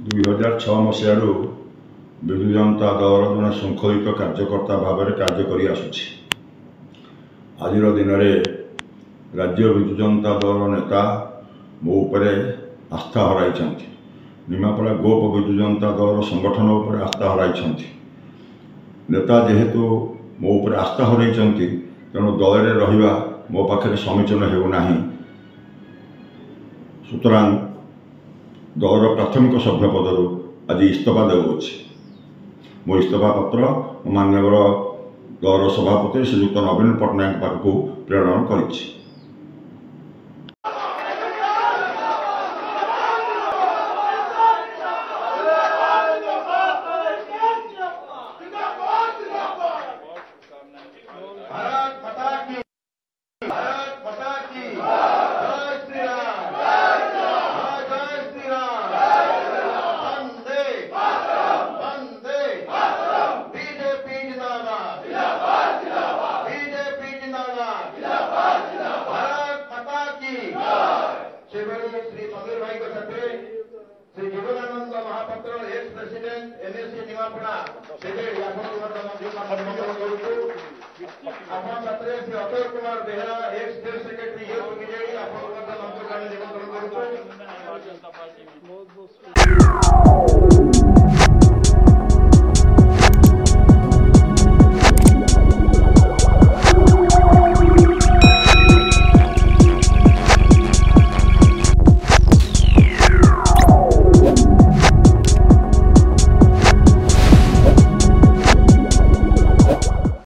2006 ମସିହାରୁ ବିଜୁ ଜନତା ଦଳର ଜଣେ ଶୃଙ୍ଖଳିତ କାର୍ଯ୍ୟକର୍ତ୍ତା ଭାବରେ କାର୍ଯ୍ୟ କରି ଆସୁଛି। ଆଜିର ଦିନରେ ରାଜ୍ୟ ବିଜୁ ଜନତା ଦଳର ନେତା ମୋ ଉପରେ ଆସ୍ଥା ହରାଇଛନ୍ତି। ନିମାପଡ଼ା ଗୋପ ବିଜୁ ଜନତା ଦଳର ସଂଗଠନ ଉପରେ ଆସ୍ଥା ହରାଇଛନ୍ତି। ନେତା ଯେହେତୁ ମୋ ଉପରେ ଆସ୍ଥା ହରାଇଛନ୍ତି, ତେଣୁ ଦଳରେ ରହିବା ମୋ ପାଖରେ ସମୀଚୀନ ହେଉନାହିଁ। ସୁତରାଂ ଦଳର ପ୍ରାଥମିକ ସଭ୍ୟ ପଦରୁ ଆଜି ଇସ୍ତଫା ଦେଉଅଛି। ମୋ ଇସ୍ତଫା ପତ୍ର ମାନ୍ୟବର ଦଳର ସଭାପତି ଶ୍ରୀଯୁକ୍ତ ନବୀନ ପଟ୍ଟନାୟକ ପାଖକୁ ପ୍ରେରଣ କରିଛି। श्री समीर भाई को छात्र Shri Jibanananda Mahapatra ex president NSC Nimapada सेबे आपण मंत्री का छात्र Shri Atul Kumar Behera ex state secretary